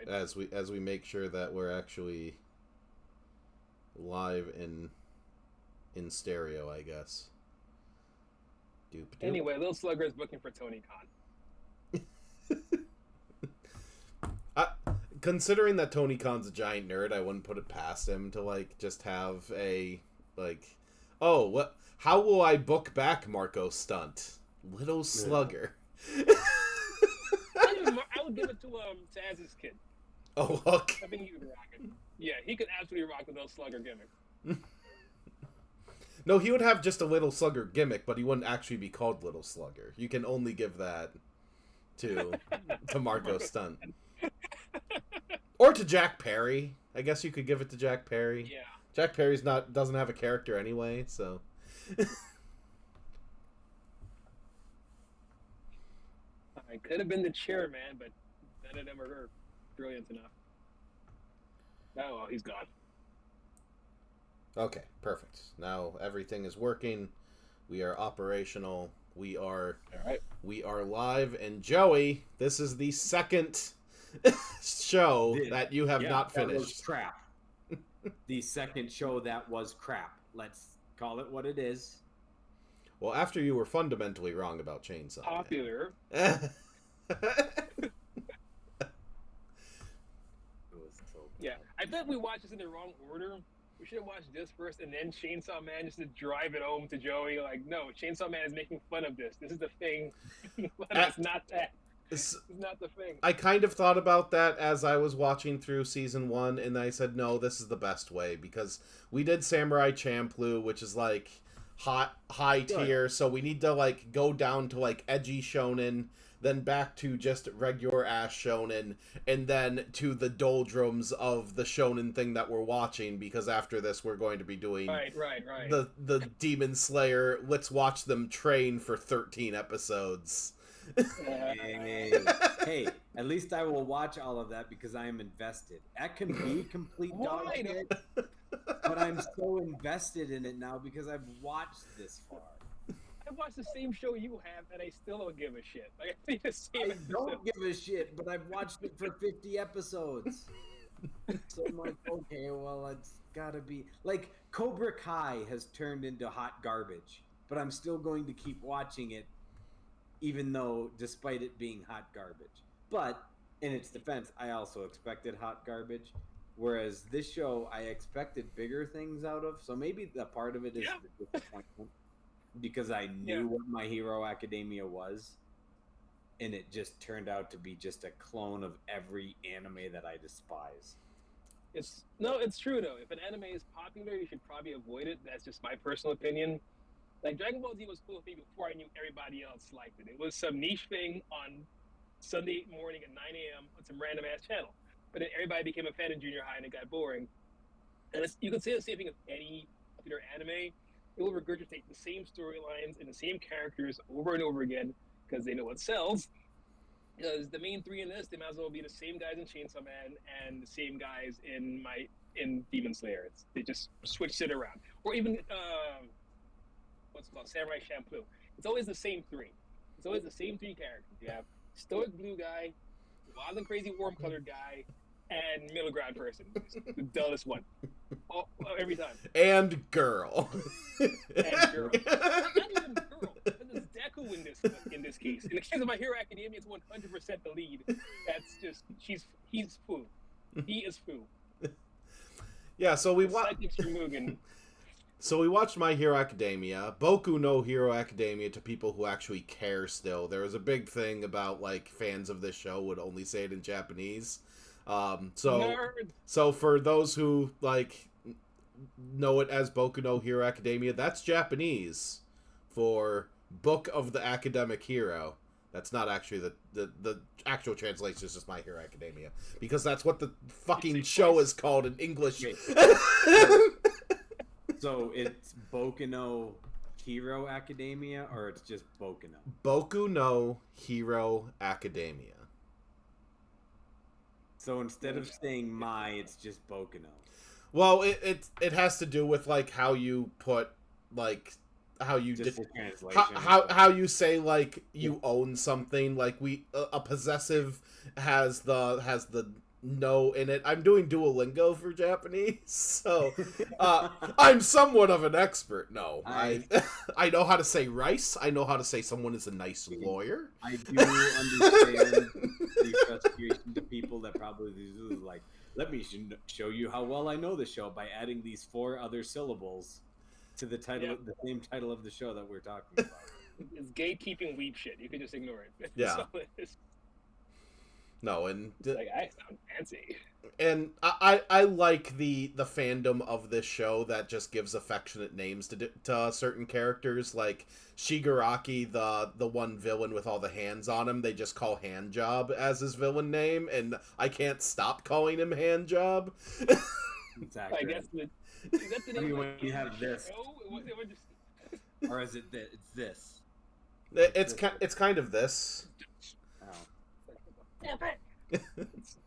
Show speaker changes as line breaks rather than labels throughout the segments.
right.
as we make sure that we're actually live in stereo, I guess. Doop doop.
Anyway, Little Slugger is booking for Tony Khan.
I, Considering that Tony Khan's a giant nerd, I wouldn't put it past him to like just have a like, oh, what? How will I book back Marco stunt? Little Slugger.
I would give it to Taz's kid.
Oh, look.
I think he would rock it. Yeah, he could absolutely rock the Little Slugger gimmick.
No, he would have just a Little Slugger gimmick, but he wouldn't actually be called Little Slugger. You can only give that to Marco Stunt. Or to Jack Perry. I guess you could give it to Jack Perry.
Yeah.
Jack Perry's doesn't have a character anyway, so.
I could have been the chairman, but none of them are brilliant enough. Oh, well, he's gone.
Okay, perfect. Now everything is working. We are operational. We are
All right.
We are live, and Joey, this is the second show that you have not
That was
finished.
crap. The second show that was crap. Let's call it what it is.
Well, after you were fundamentally wrong about Chainsaw.
Popular.
Man.
It was so
Yeah. I think we watched this in the wrong order. We should have watched this first and then Chainsaw Man just to drive it home to Joey. Like, no, Chainsaw Man is making fun of this. This is the thing. It's not that. It's not the thing.
I kind of thought about that as I was watching through season 1, and I said, no, this is the best way, because we did Samurai Champloo, which is like high tier, so we need to like go down to like edgy shonen, then back to just regular ass shonen, and then to the doldrums of the shonen thing that we're watching, because after this we're going to be doing
Right.
the Demon Slayer, let's watch them train for 13 episodes.
Hey, at least I will watch all of that because I am invested. That can be complete dog shit, but I'm so invested in it now because I've watched this far.
I watched the same show you have, and I still don't give a shit. Like, I think the same.
I don't give a shit, but I've watched it for 50 episodes. So I'm like, okay, well, it's gotta be like Cobra Kai has turned into hot garbage, but I'm still going to keep watching it, even though, despite it being hot garbage. But in its defense, I also expected hot garbage, whereas this show I expected bigger things out of. So maybe the part of it is the disappointment, because I knew what My Hero Academia was, and it just turned out to be just a clone of every anime that I despise.
It's true though. If an anime is popular, you should probably avoid it. That's just my personal opinion. Like, Dragon Ball Z was cool with me before I knew everybody else liked it. It was some niche thing on Sunday morning at 9 a.m. on some random ass channel. But then everybody became a fan in junior high and it got boring. And you can say the same thing of any popular anime. It will regurgitate the same storylines and the same characters over and over again because they know what sells. Because the main three in this, they might as well be the same guys in Chainsaw Man and the same guys in Demon Slayer. They just switched it around. Or even what's it called, Samurai Champloo. It's always the same three. It's always the same three characters. You have stoic blue guy, wild and crazy warm colored guy, and middle ground person. The dullest one. Every time.
And girl.
And girl. Not even girl. It's Deku in this case. In the case of My Hero Academia, it's 100% the lead. That's just he's Fu. He is Fu.
Yeah, so we watched My Hero Academia, Boku no Hero Academia, to people who actually care still. There was a big thing about, like, fans of this show would only say it in Japanese. So for those who, like, know it as Boku no Hero Academia, that's Japanese for Book of the Academic Hero. That's not actually the actual translation is just My Hero Academia, because that's what the fucking show is called in English.
So it's Boku no Hero Academia, or it's just Boku no?
Boku no Hero Academia.
So instead of saying it's just Boku no.
Well, it has to do with, like, how you put, like, how you how you say, like, you own something. Like, a possessive has the know in it. I'm doing Duolingo for Japanese, so I'm somewhat of an expert. No, I I know how to say rice. I know how to say someone is a nice lawyer.
I do understand the frustration to people that probably is like, let me show you how well I know the show by adding these 4 other syllables to the title, the same title of the show that we're talking about.
It's gatekeeping weep shit. You can just ignore it.
Yeah.
That's all it is.
No, and
Like, I sound fancy.
and I like the fandom of this show that just gives affectionate names to certain characters, like Shigaraki, the one villain with all the hands on him. They just call Handjob as his villain name, and I can't stop calling him Handjob.
Exactly.
I guess is that the name
when
of
you
the
have this,
show? It was just...
or is it that it's this?
It's kind of this.
Oh. It's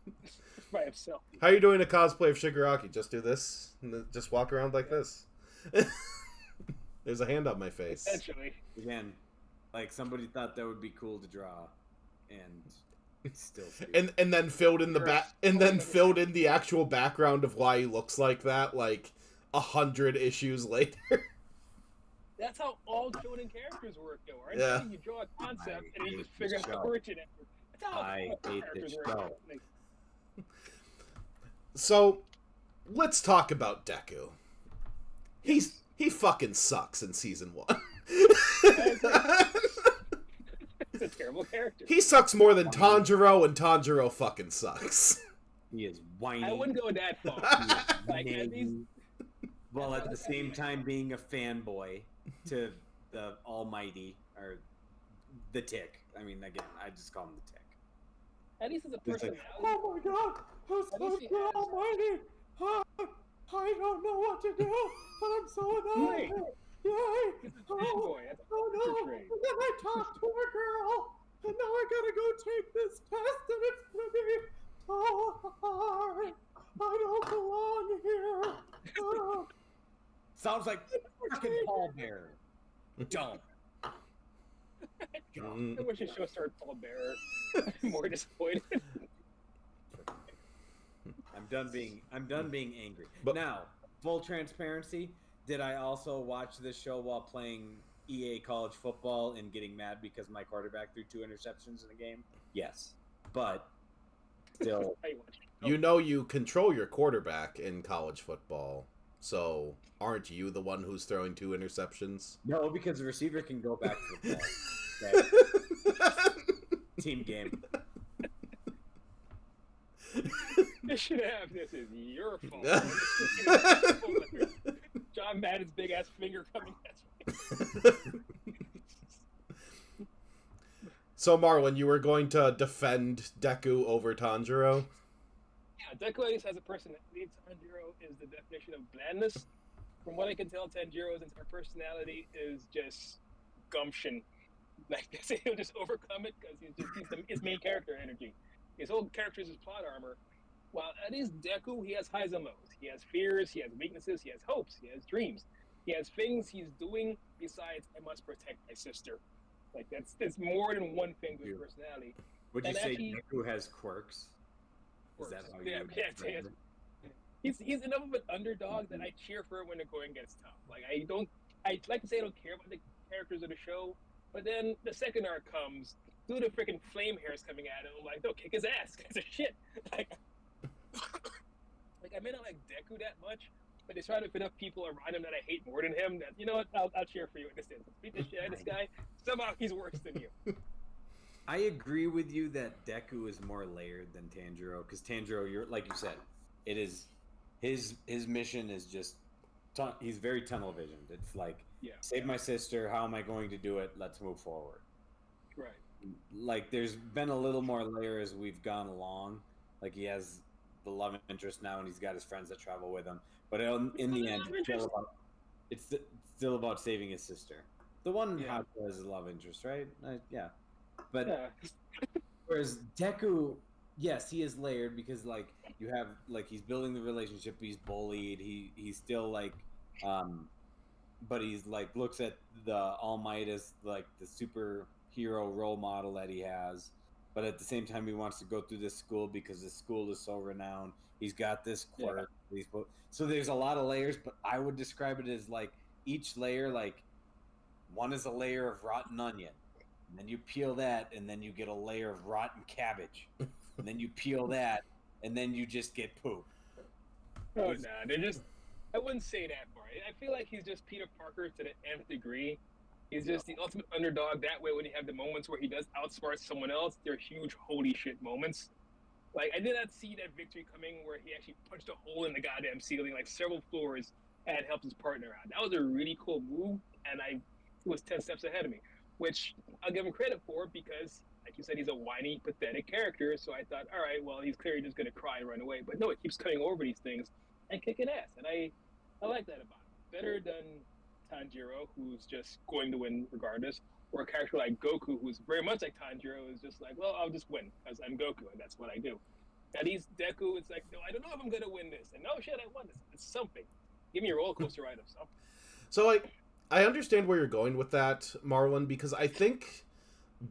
by himself.
How are you doing a cosplay of Shigaraki? Just do this, and just walk around like this. There's a hand on my face.
Essentially.
Again, like somebody thought that would be cool to draw, and it's still
and then filled in the back, and then filled in the actual background of why he looks like that, like 100 issues later.
That's how all shonen characters work, though, right?
Yeah.
You draw a concept and then you just figure out the origin after. That's how
I
all
hate
characters
this
work.
show.
Like,
So, let's talk about Deku. He fucking sucks in season 1.
He's a terrible character.
He sucks more than Tanjiro, and Tanjiro fucking sucks.
He is whiny.
I wouldn't go that far. Like, at least,
while at the same time being a fanboy to the Almighty, or the Tick. I mean, again, I just call him the Tick.
at least it's a
It's like,
personality.
oh my god,
At least he has-
Almighty! I don't know what to do, but I'm so annoyed. Yay!
He's a fanboy. That's
Oh no!
portrayed.
And then I talked to a girl, and now I gotta go take this test, and it's gonna be so hard. I don't belong here. Oh. Sounds like fucking Paul Bear. Don't.
I wish the show started Paul Bearer. I'm more disappointed.
I'm done being angry.
But-
Now, full transparency, did I also watch this show while playing EA college football and getting mad because my quarterback threw 2 interceptions in a game? Yes. But still,
I watch it.
You know you control your quarterback in college football, so aren't you the one who's throwing 2 interceptions?
no, because the receiver can go back to the ball. Okay. Team game.
This should have. This is your fault. John Madden's big ass finger coming at me.
So Marlon, you were going to defend Deku over Tanjiro?
Yeah, Deku at least has a personality. Tanjiro is the definition of blandness. From what I can tell, Tanjiro's entire personality is just gumption. Like, he'll just overcome it because he's his main character energy. His whole character is his plot armor. While at least Deku, he has highs and lows. He has fears, he has weaknesses, he has hopes, he has dreams. He has things he's doing besides, I must protect my sister. Like, that's more than one thing with personality.
Would you
And
say
actually-
Deku has quirks? Is that how you
Yeah,
would
yeah,
describe it?
He's enough of an underdog that I cheer for when the going gets tough. Like, I like to say I don't care about the characters of the show, but then the second arc comes, through the freaking flame hairs coming at him, I'm like, no, kick his ass, because of shit. Like, I may not like Deku that much, but there's trying to fit enough people around him that I hate more than him that, you know what, I'll cheer for you in this instance. Beat the shit out of this guy, somehow he's worse than you.
I agree with you that Deku is more layered than Tanjiro, because Tanjiro, you're like you said, it is his mission is just he's very tunnel visioned. It's like, save my sister. How am I going to do it? Let's move forward.
Right.
Like, there's been a little more layer as we've gone along. Like, he has the love interest now, and he's got his friends that travel with him. But in the end, it's still about saving his sister. The one
Yeah.
has a love interest, right? Yeah. But
Yeah.
whereas Deku, yes, he is layered because, like, you have, like, he's building the relationship. He's bullied. He's still like, but he's like looks at the All Might as like the superhero role model that he has. but at the same time, he wants to go through this school because the school is so renowned. He's got this quirk. So there's a lot of layers, but I would describe it as like each layer, like one is a layer of rotten onion, and then you peel that, and then you get a layer of rotten cabbage, and then you peel that, and then you just get poop.
Oh no, they're just. I wouldn't say that far. I feel like he's just Peter Parker to the nth degree. He's just the ultimate underdog. That way, when you have the moments where he does outsmart someone else, they're huge holy shit moments. Like I did not see that victory coming where he actually punched a hole in the goddamn ceiling like several floors and helped his partner out. That was a really cool move, and I was 10 steps ahead of me, which I'll give him credit for because, like you said, he's a whiny, pathetic character. So I thought, all right, well, he's clearly just going to cry and run away. But no, it keeps cutting over these things and kicking ass, and I like that about him. Better than Tanjiro, who's just going to win regardless, or a character like Goku, who's very much like Tanjiro, is just like, well, I'll just win because I'm Goku and that's what I do. At least Deku, it's like, no, I don't know if I'm gonna win this, and no shit, I won this. It's something. Give me a roller coaster ride of something.
So I understand where you're going with that, Marlon, because I think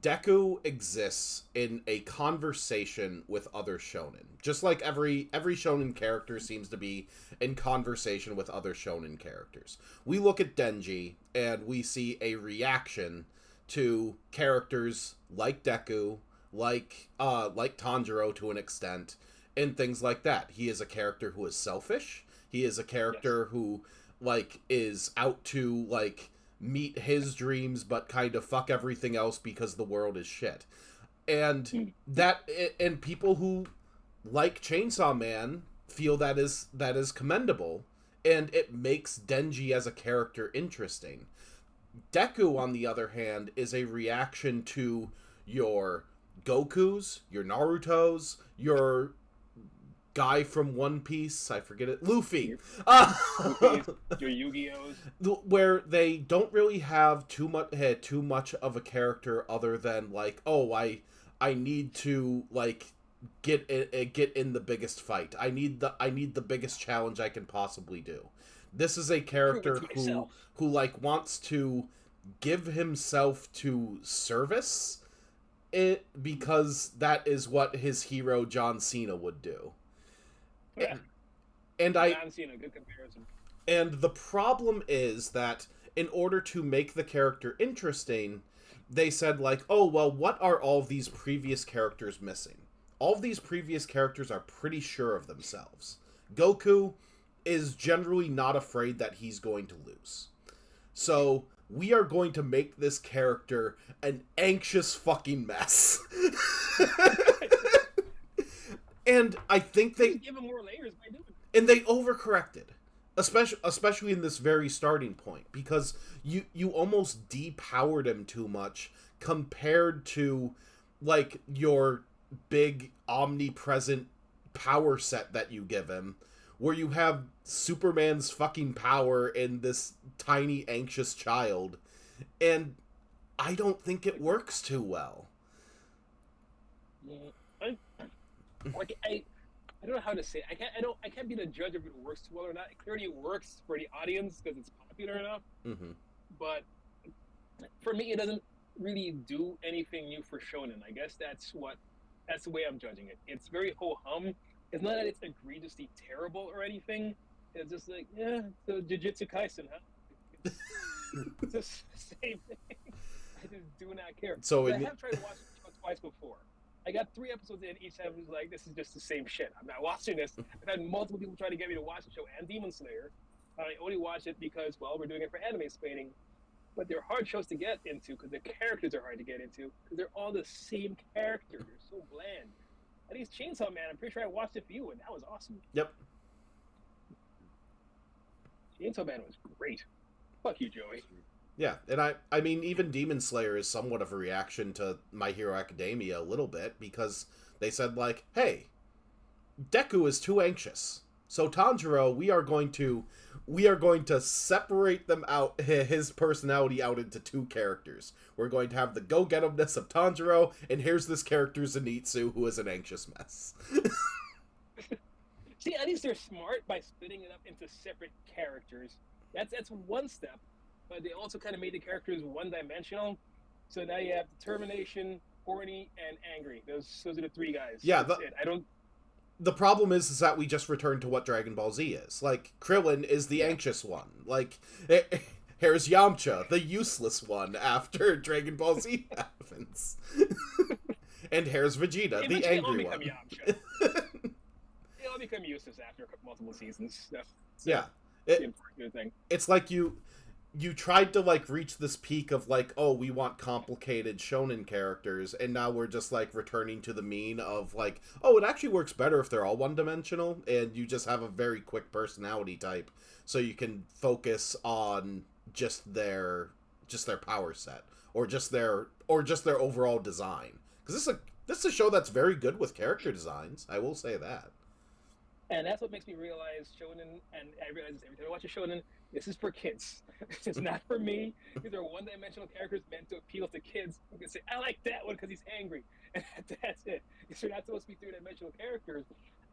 Deku exists in a conversation with other shonen. Just like every shonen character seems to be in conversation with other shonen characters. We look at Denji and we see a reaction to characters like Deku, like Tanjiro to an extent, and things like that. He is a character who is selfish. He is a character who like is out to like meet his dreams but kind of fuck everything else because the world is shit. And and people who like Chainsaw Man feel that is commendable, and it makes Denji as a character interesting. Deku, on the other hand, is a reaction to your Gokus, your Narutos, your guy from One Piece, I forget it, Luffy.
Your Yu-Gi-Ohs.
Where they don't really have too much of a character other than like, oh, I need to like get in the biggest fight. I need the biggest challenge I can possibly do. This is a character who like wants to give himself to service it because that is what his hero John Cena would do.
Yeah. John Cena, good comparison.
And the problem is that in order to make the character interesting, they said like, oh, well, what are all of these previous characters missing? All of these previous characters are pretty sure of themselves. Goku is generally not afraid that he's going to lose. So we are going to make this character an anxious fucking mess. And I think they
give him more layers by doing it.
And they overcorrected. Especially in this very starting point, because you almost depowered him too much compared to like your big omnipresent power set that you give him, where you have Superman's fucking power in this tiny anxious child, and I don't think it works too well.
I don't know how to say it. I can't be the judge if it works too well or not. It clearly works for the audience because it's popular enough.
Mm-hmm.
But for me, it doesn't really do anything new for shonen. I guess that's the way I'm judging it. It's very ho-hum. It's not that it's egregiously terrible or anything. It's just like, yeah, so Jujutsu Kaisen, huh? It's just the same thing. I just do not care.
So
I have tried to watch it twice before. I got 3 episodes in. Each time I was like, this is just the same shit. I'm not watching this. I've had multiple people try to get me to watch the show and Demon Slayer. I only watch it because, well, we're doing it for Animesplaining. But they're hard shows to get into because the characters are hard to get into because they're all the same character. They're so bland. At least Chainsaw Man, I'm pretty sure I watched it for you, and that was awesome.
Yep.
Chainsaw Man was great. Fuck you, Joey.
Yeah, and I mean, even Demon Slayer is somewhat of a reaction to My Hero Academia a little bit, because they said, like, hey, Deku is too anxious. So Tanjiro, we are going to separate them out, his personality out into 2 characters. We're going to have the go-get-emness of Tanjiro, and here's this character Zenitsu, who is an anxious mess.
See, at least they're smart by splitting it up into separate characters. That's one step. But they also kind of made the characters one-dimensional. So now you have determination, horny, and angry. Those are the three guys.
Yeah,
That's it. I don't.
The problem is that we just returned to what Dragon Ball Z is. Like, Krillin is the
Yeah.
anxious one. Like, here's Yamcha, the useless one, after Dragon Ball Z happens. And here's Vegeta, the
Eventually
angry
all
one.
become Yamcha. They all become useless after multiple seasons. That's
Yeah.
the unfortunate thing.
It's like you tried to, like, reach this peak of, like, oh, we want complicated shonen characters, and now we're just, like, returning to the mean of, like, oh, it actually works better if they're all one-dimensional, and you just have a very quick personality type, so you can focus on just their power set, or just their overall design. Because this is a show that's very good with character designs, I will say that.
And that's what makes me realize shonen, and I realize this every time I watch a shonen, this is for kids. It's not for me. These are one-dimensional characters meant to appeal to kids. You can say, I like that one because he's angry. And that's it. These are not supposed to be three-dimensional characters.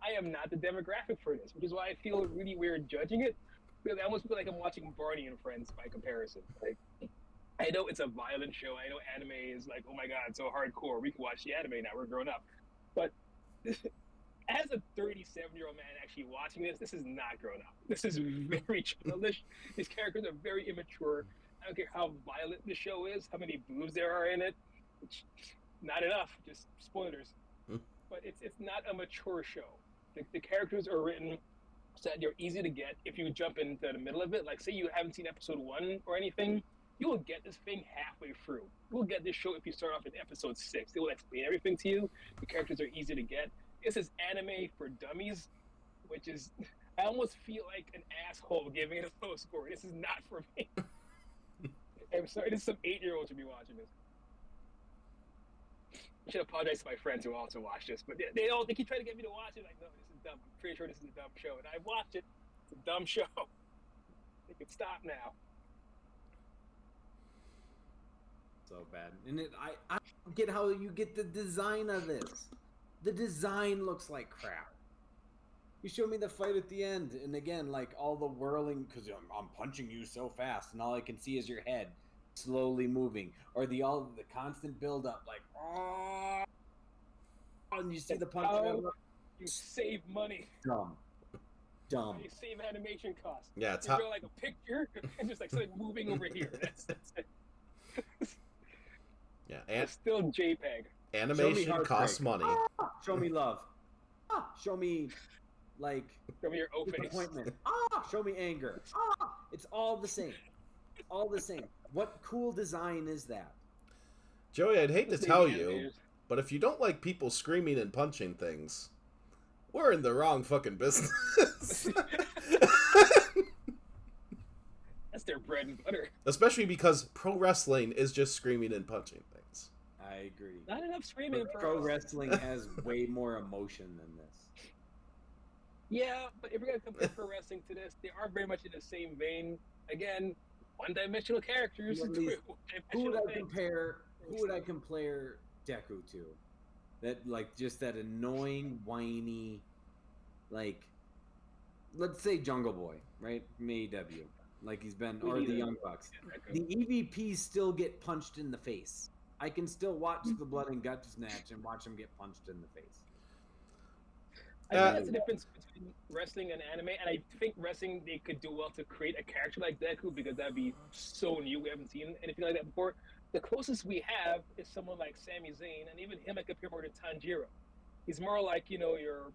I am not the demographic for this, which is why I feel really weird judging it. Because I almost feel like I'm watching Barney and Friends by comparison. Like, I know it's a violent show. I know anime is like, oh my god, so hardcore. We can watch the anime now. We're grown up. But as a 37-year-old man actually watching this is not grown up. This is very childish. These characters are very immature. I don't care how violent the show is, how many boobs there are in it. It's not enough. Just spoilers. But it's not a mature show. The characters are written so that they're easy to get if you jump into the middle of it. Like, say you haven't seen episode 1 or anything, you will get this thing halfway through. You will get this show if you start off in episode 6. They will explain everything to you. The characters are easy to get. This is anime for dummies, which is, I almost feel like an asshole giving it a low score. This is not for me. I'm sorry, this is some 8-year-olds should be watching this. I should apologize to my friends who also watch this, but they keep trying to get me to watch it. Like, no, this is dumb. I'm pretty sure this is a dumb show, and I've watched it. It's a dumb show. They can stop now.
So bad, and I don't get how you get the design of this. The design looks like crap. You show me the fight at the end, and again, like all the whirling, because I'm punching you so fast, and all I can see is your head slowly moving, or the constant build up, like oh, and you see the punch.
You save money.
Dumb.
You save animation costs.
Yeah, it's
you draw like a picture and just like something moving over here. That's it.
Yeah, and
it's still JPEG.
Animation costs money.
Show me love. Show me, like,
show me your O-face.
Disappointment. Show me anger. It's all the same. All the same. What cool design is that?
Joey, I'd hate to tell you, but if you don't like people screaming and punching things, we're in the wrong fucking business.
That's their bread and butter.
Especially because pro wrestling is just screaming and punching things.
I agree.
Not enough screaming.
Pro wrestling has way more emotion than this.
Yeah, but if we're gonna compare pro wrestling to this, they are very much in the same vein. Again, one-dimensional characters.
Who would I compare Deku to? That, like, just that annoying, whiny, like, let's say Jungle Boy, right? From AEW. Like he's been, or the Young Bucks. The EVPs still get punched in the face. I can still watch the blood and guts match and watch them get punched in the face.
I think that's the difference between wrestling and anime, and I think wrestling, they could do well to create a character like Deku because that'd be so new. We haven't seen anything like that before. The closest we have is someone like Sami Zayn, and even him I compare more to Tanjiro. He's more like, you know, your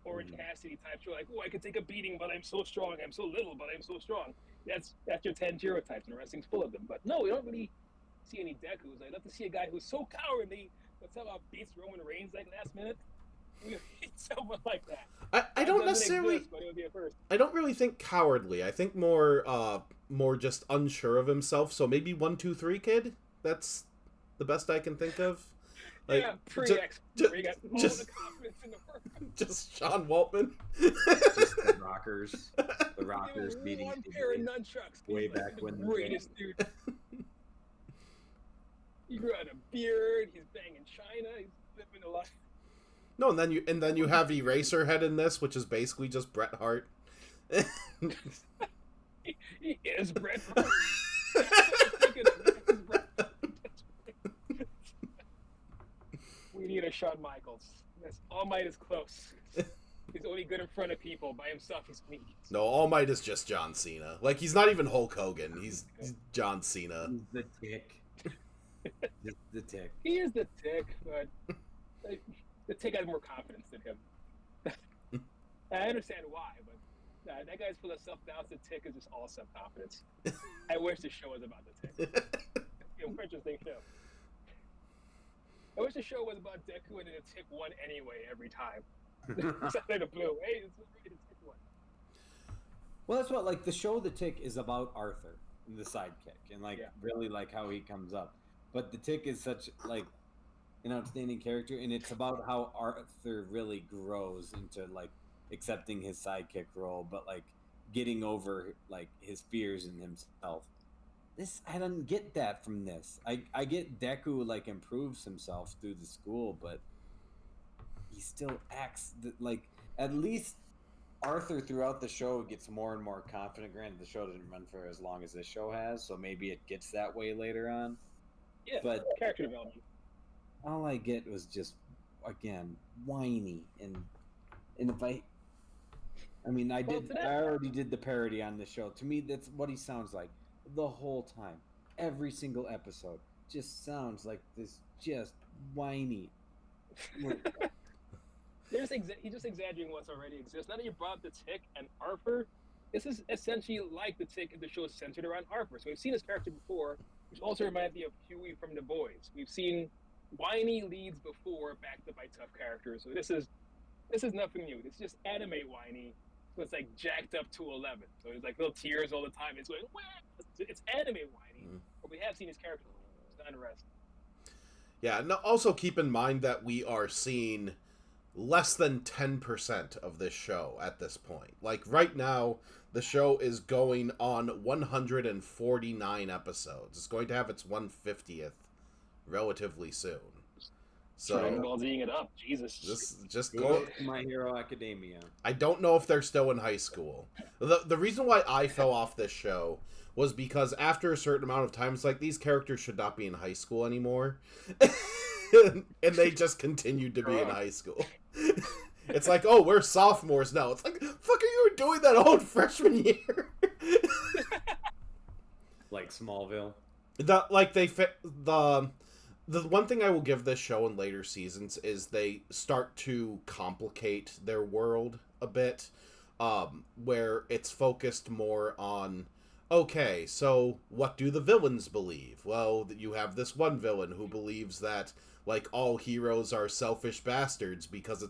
Orange Cassidy type. You're like, oh, I can take a beating, but I'm so strong. I'm so little, but I'm so strong. That's your Tanjiro types, and wrestling's full of them. But no, we don't really see any Dekus. I'd love to see a guy who's so cowardly, but somehow beats Roman Reigns like last minute. We need someone like that.
I don't necessarily.
Exist, but it would be a first.
I don't really think cowardly. I think more just unsure of himself. So maybe 1, 2, 3 kid. That's the best I can think of. Like,
yeah, pre-X. You got all the confidence in the world.
Just Sean Waltman.
Just the Rockers beating
one pair of nunchucks.
way
He's
back
like
when
the greatest dude. He grew out a beard. He's banging China. He's living a life.
No, and then you have Eraserhead in this, which is basically just Bret Hart.
He is Bret Hart. is Shawn Michaels. That's All Might is close. He's only good in front of people. By himself, he's weak.
No, All Might is just John Cena. Like, he's not even Hulk Hogan. He's John Cena.
He's the Tick. Just the Tick.
He is the Tick, but like, the Tick has more confidence than him. I understand why, but that guy's full of self-doubt. The Tick is just all self-confidence. I wish the show was about the Tick. It's an interesting show. I wish the show was about Deku and then the Tick won anyway every time. Something the blue. Hey, this is great. The Tick won.
Well, that's what, like, the show The Tick is about Arthur, the sidekick, and, like, really, like, how he comes up. But the Tick is such, like, an outstanding character, and it's about how Arthur really grows into, like, accepting his sidekick role, but, like, getting over, like, his fears in himself. I don't get that from this. I get Deku, like, improves himself through the school, but he still acts like, at least Arthur throughout the show gets more and more confident. Granted, the show didn't run for as long as this show has, so maybe it gets that way later on.
Yeah, but character development.
All I get was just, again, whiny, and if I mean, I already did the parody on the show. To me, that's what he sounds like the whole time. Every single episode just sounds like this, just whiny.
He's just exaggerating what's already exists. Now that you brought up the Tick and Arthur, this is essentially like the Tick if the show is centered around Arthur. So we've seen his character before, which also reminds me of Huey from The Boys. We've seen whiny leads before, backed up by tough characters. So this is nothing new. It's just anime whiny. So it's like jacked up to 11. So there's like little tears all the time. It's going, wah! It's anime whiny. But we have seen his character. It's unrest.
Yeah, and also keep in mind that we are seeing less than 10% of this show at this point. Like, right now, the show is going on 149 episodes. It's going to have its 150th relatively soon. So
Dragon Ball Zing it up, Jesus.
Just go.
My Hero Academia.
I don't know if they're still in high school. The reason why I fell off this show was because after a certain amount of time, it's like, these characters should not be in high school anymore. And they just continued to be in high school. It's like, oh, we're sophomores now. It's like, fuck, are you doing that all in freshman year?
Like Smallville.
The one thing I will give this show in later seasons is they start to complicate their world a bit, where it's focused more on, okay, so what do the villains believe? Well, you have this one villain who believes that, like, all heroes are selfish bastards because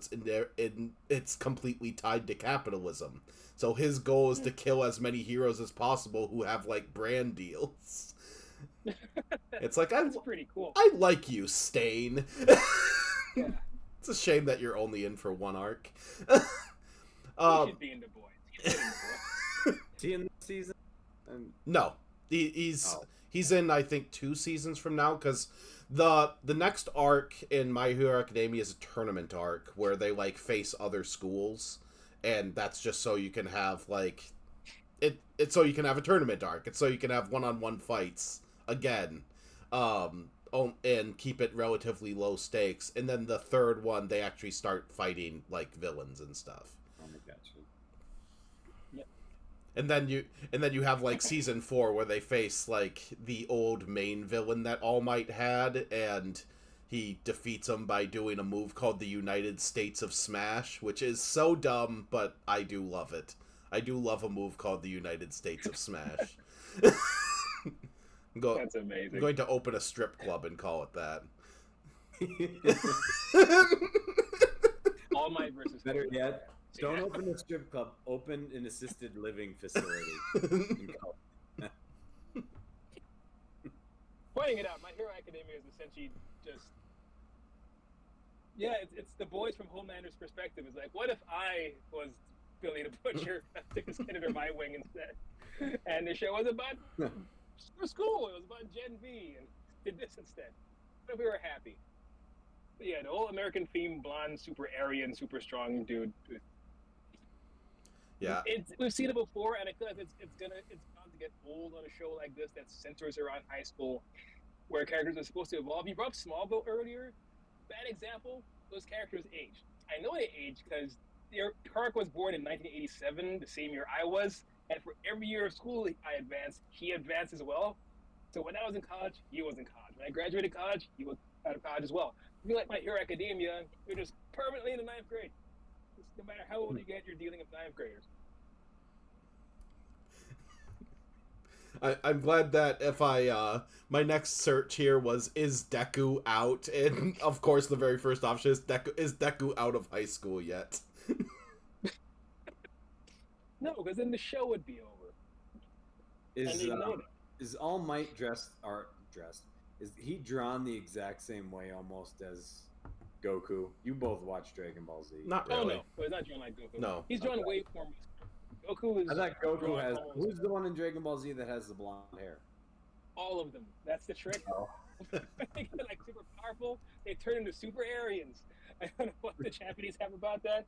it's completely tied to capitalism. So his goal is to kill as many heroes as possible who have, like, brand deals. It's like,
that's pretty cool.
I like you, Stain.
Yeah.
It's a shame that you're only in for one arc.
He should be in The Boys.
Is he in this season?
No, he's in, I think, 2 seasons from now, because the next arc in My Hero Academia is a tournament arc where they, like, face other schools, and that's just so you can have, like, it's so you can have a tournament arc. It's so you can have one-on-one fights again, and keep it relatively low stakes. And then the third one, they actually start fighting, like, villains and stuff.
Oh my gosh.
Yeah.
And then you have, like, season 4 where they face, like, the old main villain that All Might had, and he defeats him by doing a move called the United States of Smash, which is so dumb, but I do love it. I do love a move called the United States of Smash.
That's amazing.
I'm going to open a strip club and call it that.
All Might versus
Better yet, don't open a strip club. Open an assisted living facility.
Pointing it out, My Hero Academia is essentially just... Yeah, it's The Boys from Homelander's perspective. It's like, what if I was Billy the Butcher, took his kid under my wing instead? And the show was about school. It was about Gen V, and did this instead. What if we were happy? But yeah, the whole American theme, blonde, super Aryan, super strong dude.
Yeah,
we've seen it before, and I feel like it's bound to get old on a show like this that centers around high school, where characters are supposed to evolve. You brought up Smallville earlier. bad example, those characters aged. I know they aged because Kirk was born in 1987, the same year I was, and for every year of school I advanced, he advanced as well. So when I was in college, he was in college. When I graduated college, he was out of college as well. If you like My Hero Academia, you're just permanently in the ninth grade. Just no matter how old you get, you're dealing with ninth graders.
I'm glad that if my next search here was, is Deku out? And of course the very first option is Deku out of high school yet?
No, because then the show would be over.
Is All Might dressed? Is he drawn the exact same way almost as Goku? You both watch Dragon Ball Z.
Not really.
Oh no, he's not drawn like Goku.
No.
He's drawn way more. Goku is.
I thought Goku has.
almost,
Who's the one in Dragon Ball Z that has the blonde hair?
all of them. That's the trick.
Oh.
They get like super powerful. They turn into super Aryans. I don't know what the Japanese have about that,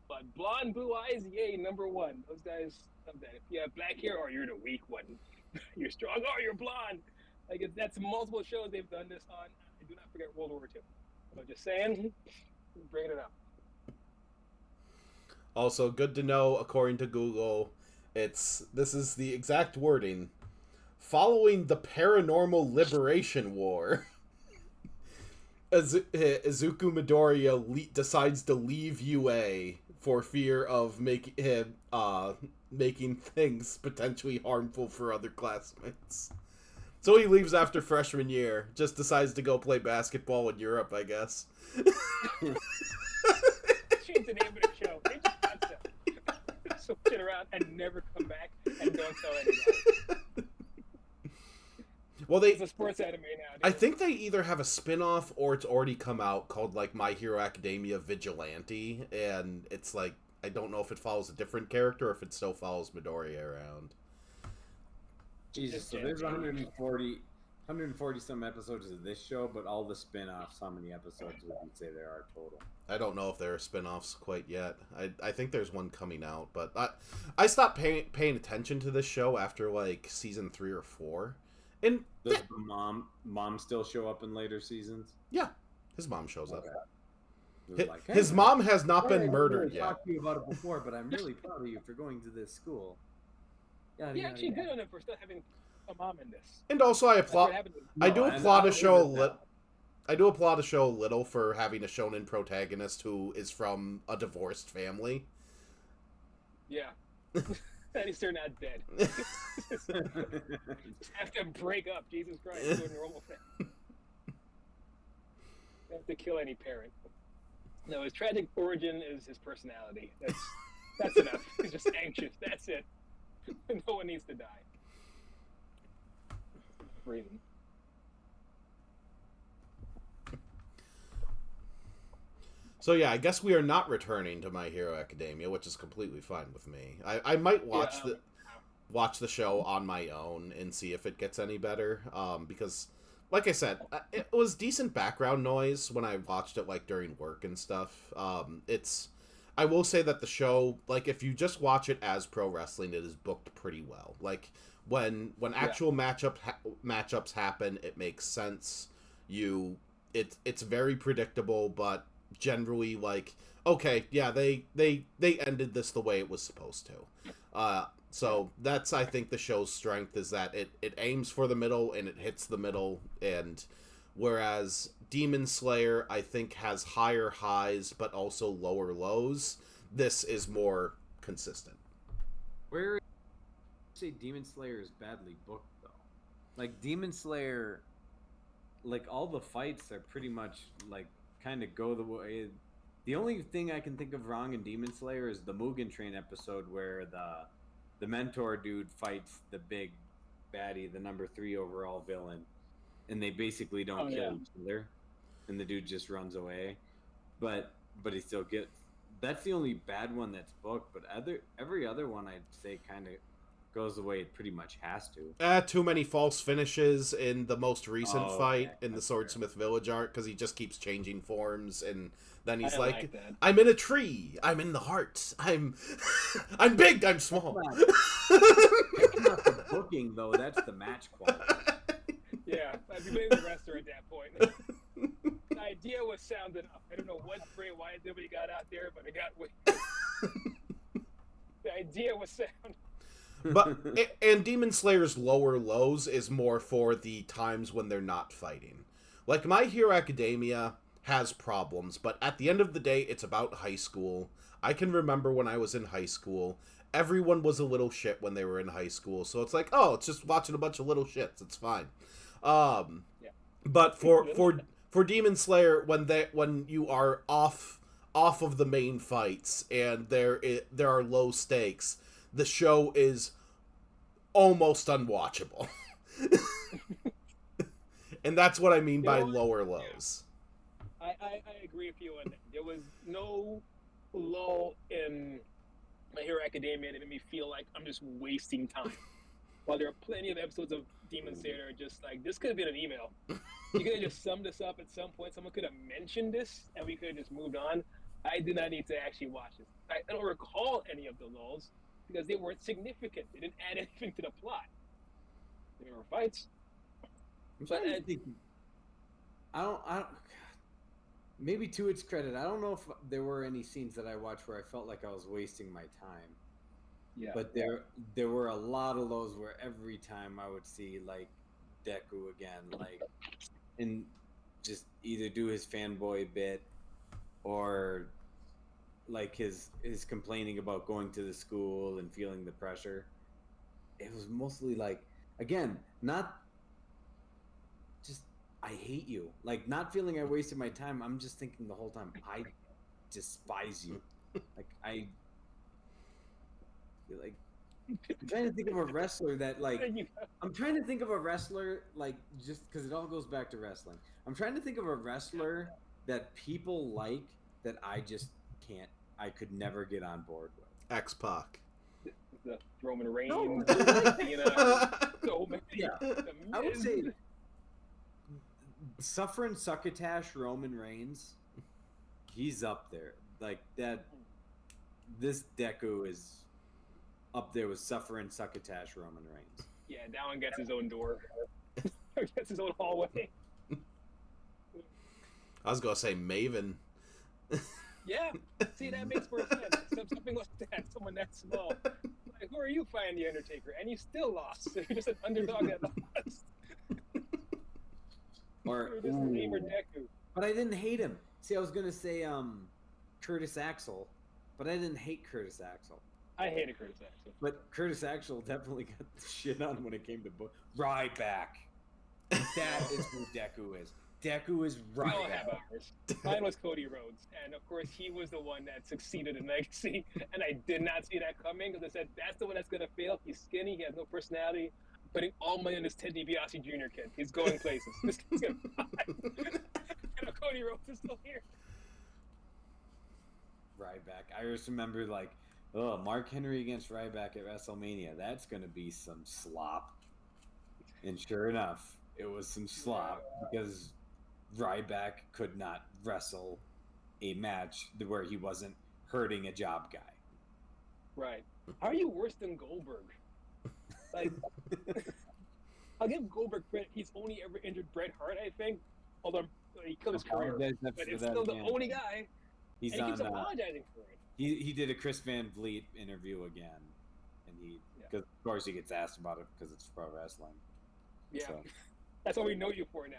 but blonde, blue eyes, yay, number one. Those guys love that. If you have black hair, or you're the weak one. You're strong, or you're blonde. Like that's multiple shows they've done this on. I do not forget World War II. I'm just saying, bringing it up.
Also, good to know, according to Google, this is the exact wording. Following the Paranormal Liberation War, Izuku Midoriya decides to leave UA for fear of making things potentially harmful for other classmates. So he leaves after freshman year, just decides to go play basketball in Europe, I guess.
Change the name of the show. Change the concept. Switch it around and never come back and don't tell anybody.
Well,
It's a sports anime now.
I think they either have a spin-off or it's already come out called, like, My Hero Academia Vigilante, and it's like, I don't know if it follows a different character or if it still follows Midoriya around.
Jesus, so there's 140 some episodes of this show, but all the spin-offs, how many episodes would you say there are total?
I don't know if there are spin-offs quite yet. I think there's one coming out, but I stopped paying attention to this show after, like, season 3 or 4. And
Does the mom still show up in later seasons?
yeah, his mom shows up.
Okay. Like, hey,
His mom has not been
I
murdered yet.
I talked to you about it before, but I'm really proud of you for going to this school.
He actually good on him for still having a mom in this.
And also, I applaud a show a little for having a shonen protagonist who is from a divorced family.
Yeah. At least they're not dead. Just have to break up. Jesus Christ, do a normal thing. Don't have to kill any parent. No, his tragic origin is his personality. That's enough. He's just anxious. That's it. No one needs to die. Reason.
So yeah, I guess we are not returning to My Hero Academia, which is completely fine with me. I might watch the show on my own and see if it gets any better. Because, like I said, it was decent background noise when I watched it, like, during work and stuff. I will say that the show, like, if you just watch it as pro wrestling, it is booked pretty well. Like, when actual matchups happen, it makes sense. It's very predictable, but generally, like, okay, yeah, they ended this the way it was supposed to. So that's, I think, the show's strength is that it aims for the middle and it hits the middle, and whereas Demon Slayer, I think, has higher highs but also lower lows, this is more consistent.
Where you say Demon Slayer is badly booked, though? Like, Demon Slayer, like, all the fights are pretty much, like, kind of go the way. The only thing I can think of wrong in Demon Slayer is the Mugen Train episode where the mentor dude fights the big baddie, the number 3 overall villain, and they basically don't kill each other, and the dude just runs away. But he still gets. That's the only bad one that's booked. But every other one, I'd say, kind of goes the way it pretty much has to.
Too many false finishes in the most recent fight in the Swordsmith Village arc, because he just keeps changing forms, and then he's like I'm in a tree, I'm in the heart, I'm big, I'm small.
That's not the booking, though. That's the match quality.
Yeah, I'd be blaming the wrestler at that point. idea was sound enough. I don't know what Bray Wyatt did when he got out there, but it got weird. The idea was sound.
But and Demon Slayer's lower lows is more for the times when they're not fighting. Like My Hero Academia has problems, but at the end of the day, it's about high school. I can remember when I was in high school, everyone was a little shit when they were in high school, so it's like, oh, it's just watching a bunch of little shits. It's fine.
Yeah.
But for Demon Slayer, when you are off of the main fights and there are low stakes, the show is almost unwatchable. And that's what I mean by lower lows.
I agree with you on that. There was no lull in My Hero Academia that made me feel like I'm just wasting time. While there are plenty of episodes of Demon Slayer that are just like, this could have been an email. You could have just summed this up at some point. Someone could have mentioned this, and we could have just moved on. I did not need to actually watch this. I don't recall any of the lulls because they weren't significant. They didn't add anything to the plot. There were fights.
But I don't. Maybe to its credit, I don't know if there were any scenes that I watched where I felt like I was wasting my time.
Yeah.
But there were a lot of those where every time I would see like Deku again, like, and just either do his fanboy bit or like his complaining about going to the school and feeling the pressure. It was mostly like, again, not just I hate you, like not feeling I wasted my time. I'm just thinking the whole time I despise you. Like I'm trying to think of a wrestler that like I'm trying to think of a wrestler like just because it all goes back to wrestling. I'm trying to think of a wrestler that people like that I just can't. I could never get on board with.
X-Pac.
The Roman Reigns.
No.
So many.
Yeah. I would say suffering succotash Roman Reigns. He's up there. Like that. This Deku is up there with suffering succotash Roman Reigns.
Yeah, that one gets his own door. Gets his own hallway.
I was gonna say Maven.
Yeah, see, that makes more sense. Something like that, someone that small. Like, who are you fighting the Undertaker? And you still lost. So you're just an underdog that lost.
Or
you're just a neighbor Deku.
But I didn't hate him. See, I was gonna say Curtis Axel, but I didn't hate Curtis Axel.
I hated Curtis Axel.
But Curtis Axel definitely got shit on when it came to Ryback. That is who Deku is. Deku is
We all
Ryback.
have ours. Mine was Cody Rhodes, and of course he was the one that succeeded in Legacy, and I did not see that coming because I said that's the one that's gonna fail. He's skinny, he has no personality. I'm putting all money on this Ted DiBiase Jr. kid. He's going places. This kid's gonna fly. And Cody Rhodes is still here.
Ryback. I just remember like, oh, Mark Henry against Ryback at WrestleMania. That's gonna be some slop. And sure enough, it was some slop because Ryback could not wrestle a match where he wasn't hurting a job guy.
Right. How are you worse than Goldberg? Like, I'll give Goldberg credit. He's only ever injured Bret Hart, I think. Although he killed his career, but it's still the only guy.
He's
and he keeps
on.
apologizing for it.
He did a Chris Van Vliet interview again, and because of course he gets asked about it because it's pro wrestling.
Yeah,
So.
that's what we know you for now.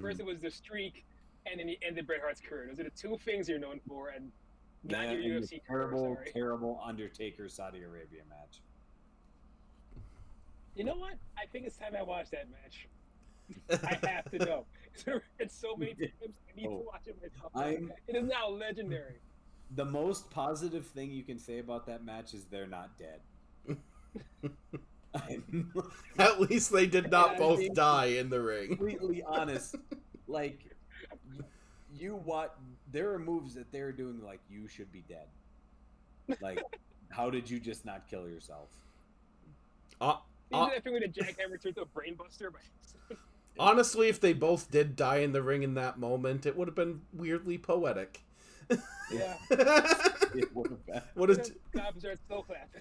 First it was the streak, and then he ended Bret Hart's career. Those are the two things you're known for, and not
Yeah,
your
and
UFC
the
career. Sorry.
terrible Undertaker Saudi Arabia match.
You know what? I think it's time I watch that match. I have to know. It's so many times. I need to watch it myself. It is now legendary.
The most positive thing you can say about that match is they're not dead.
At least they did not both die in the ring.
Completely honest. Like, there are moves that they're doing like you should be dead. Like, how did you just not kill yourself?
Even that thing with a jackhammer turned to a brainbuster.
Honestly, if they both did die in the ring in that moment, it would have been weirdly poetic.
Yeah.
It would have been.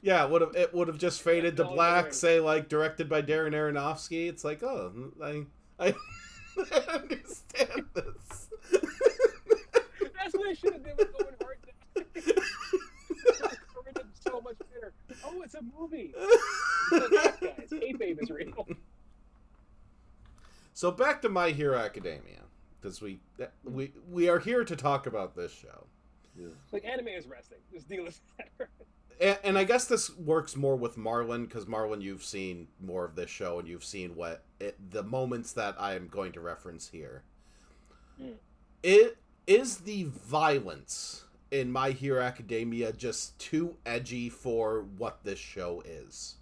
Yeah, it would have just faded to black, say like directed by Darren Aronofsky. It's like, oh, I understand this.
That's what they should have done with Owen Hart. Covered it so much better. Oh, it's a movie. It's not, guys. Kayfabe is real.
So back to My Hero Academia, because we are here to talk about this show.
Yeah.
Like, anime is wrestling. This deal is better.
And I guess this works more with Marlon, because Marlon, you've seen more of this show, and you've seen the moments that I am going to reference here. It is the violence in My Hero Academia just too edgy for what this show is,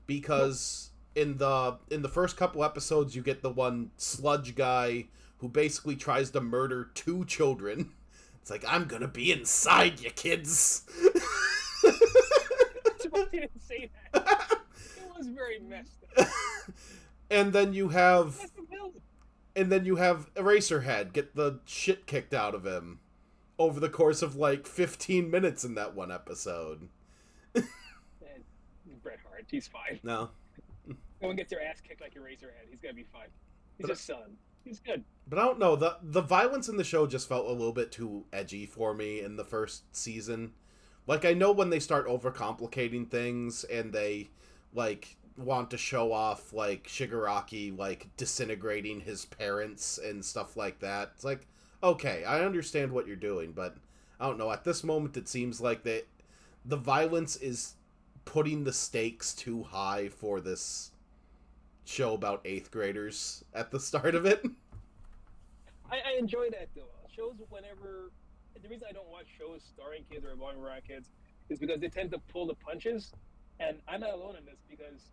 because in the first couple episodes you get the one sludge guy who basically tries to murder 2 children. It's like, I'm gonna be inside you kids.
I didn't say that. It was very messed up.
And then you have Eraserhead get the shit kicked out of him over the course of like 15 minutes in that one episode.
Bret Hart, he's fine.
No.
No one gets their ass kicked like Eraserhead. He's gonna be fine. He's just selling. He's good.
But I don't know, the violence in the show just felt a little bit too edgy for me in the first season. Like, I know when they start overcomplicating things and they like want to show off like Shigaraki like disintegrating his parents and stuff like that. It's like, okay, I understand what you're doing, but I don't know, at this moment it seems like the violence is putting the stakes too high for this show about 8th graders at the start of it.
I enjoy that though. Shows whenever the reason I don't watch shows starring kids or revolving around kids is because they tend to pull the punches, and I'm not alone in this because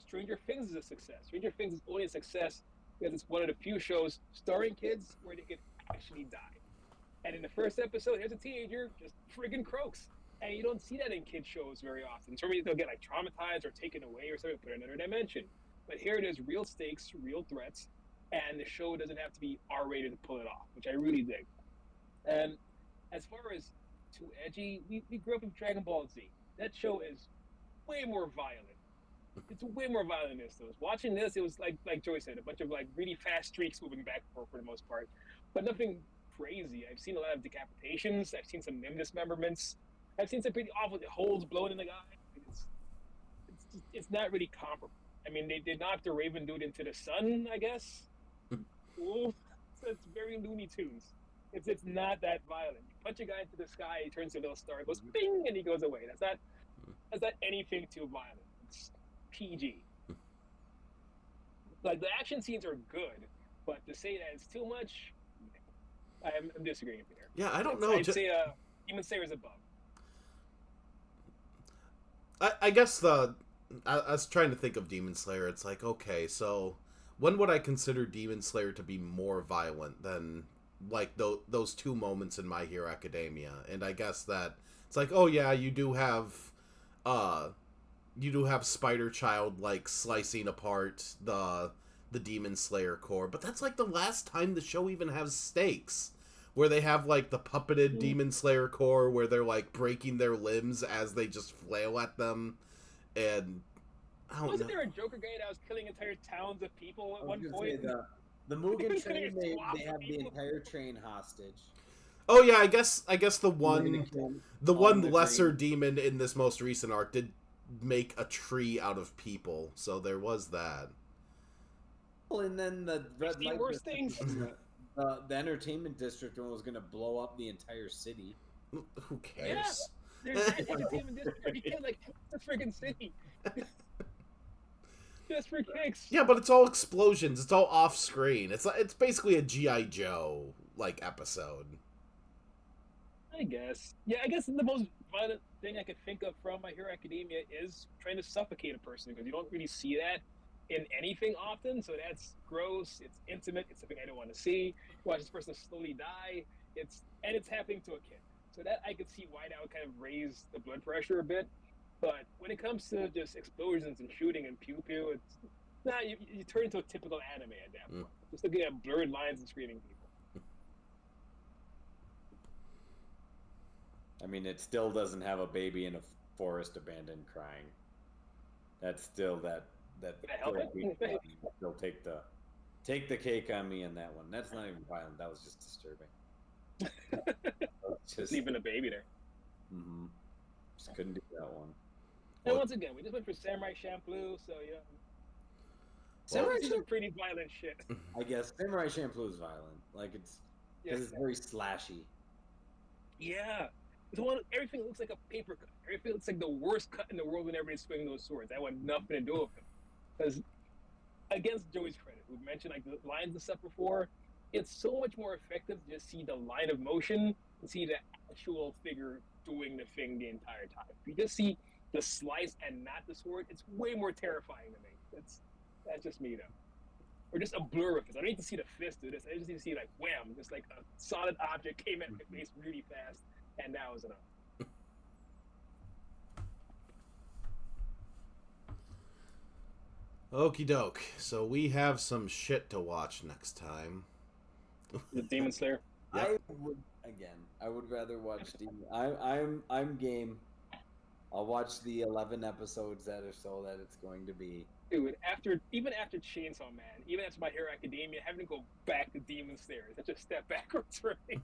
Stranger Things is a success. Stranger Things is only a success because it's one of the few shows starring kids where they could actually die. And in the first episode, here's a teenager just friggin' croaks. And you don't see that in kids shows very often. So they'll get like traumatized or taken away or something, put in another dimension. But here it is, real stakes, real threats, and the show doesn't have to be R-rated to pull it off, which I really dig. And as far as too edgy, we grew up with Dragon Ball Z. That show is way more violent. It's way more violent than this. So watching this, it was like Joey said, a bunch of like really fast streaks moving back and forth for the most part, but nothing crazy. I've seen a lot of decapitations. I've seen some limb dismemberments. I've seen some pretty awful holes blown in the guy. It's not really comparable. I mean, they knocked the Raven dude into the sun, I guess. Ooh, so it's very Looney Tunes. It's not that violent. You punch a guy into the sky, he turns to a little star, goes bing, and he goes away. That's not anything too violent. It's PG. Like, the action scenes are good, but to say that it's too much, I'm disagreeing with you there.
Yeah, I don't know.
I'd say Demon Slayer is above.
I guess I was trying to think of Demon Slayer. It's like, okay, so when would I consider Demon Slayer to be more violent than like those 2 moments in My Hero Academia? And I guess that it's like, oh yeah, you do have Spider Child like slicing apart the Demon Slayer core, but that's like the last time the show even has stakes, where they have like the puppeted Demon Slayer core where they're like breaking their limbs as they just flail at them. And I don't
Wasn't
know.
there a Joker guy that was killing entire towns of people at one point?
The Mugen train, they have the entire train hostage.
Oh yeah, I guess the one
the
lesser
train.
demon in this most recent arc did make a tree out of people, so there was that.
Well, and then the red light
worse
district,
things.
the entertainment district one was going to blow up the entire city.
Who cares?
There's entertainment district. You can't like the friggin' city. Just for kicks.
Yeah, but it's all explosions. It's all off screen. It's basically a G.I. Joe like episode.
I guess. Yeah, I guess the most violent thing I could think of from My Hero Academia is trying to suffocate a person, because you don't really see that in anything often. So that's gross. It's intimate. It's something I don't want to see. Watch this person slowly die. It's happening to a kid. So that I could see why that would kind of raise the blood pressure a bit. But when it comes to just explosions and shooting and pew pew, it's you turn into a typical anime at that point. Just looking at blurred lines and screaming people.
I mean, it still doesn't have a baby in a forest abandoned crying. That's still that
help it?
They'll take the Take the cake on me in that one. That's not even violent. That was just disturbing.
Just even a baby there.
Mm-hmm. Just couldn't do that one.
And once again, we just went for Samurai Champloo, so yeah.
Samurai
Champloo is pretty violent shit.
I guess Samurai Champloo is violent. Like it's because it's very slashy.
Yeah. It's one. Everything looks like a paper cut. Everything looks like the worst cut in the world when everybody's swinging those swords. I want nothing to do with them. Because against Joey's credit, who mentioned like the lines and stuff before, it's so much more effective to just see the line of motion and see the actual figure doing the thing the entire time. If you just see the slice and not the sword, it's way more terrifying to me. That's just me though. Or just a blur of this. I don't need to see the fist do this. I just need to see like wham, just like a solid object came at my face really fast, and that was enough.
Okie doke. So we have some shit to watch next time.
The Demon Slayer.
Yep. I would rather watch Demon. I'm game. I'll watch the 11 episodes that are so that it's going to be.
Dude, even after Chainsaw Man, even after My Hero Academia, having to go back to Demon Slayer is such a step backwards for me.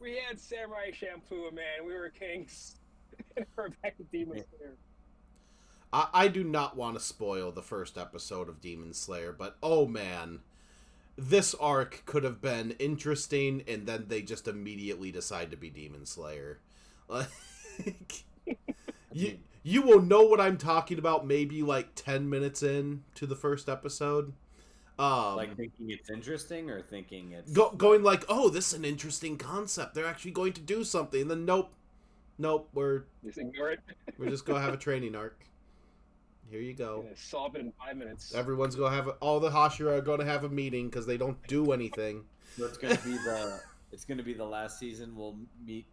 we had Samurai Champloo, man. We were kings. And we're back to Demon Slayer.
I do not want to spoil the first episode of Demon Slayer, but oh man, this arc could have been interesting, and then they just immediately decide to be Demon Slayer. Like, you will know what I'm talking about maybe like 10 minutes in to the first episode.
Like thinking it's interesting or thinking it's...
Going like, oh, this is an interesting concept. They're actually going to do something. And then nope, we're...
Just ignore it.
We're just going to have a training arc. Here you go.
Solve it in 5 minutes.
Everyone's going to have... All the Hashira are going to have a meeting because they don't do anything.
So it's going to be It's going to be the last season. We'll meet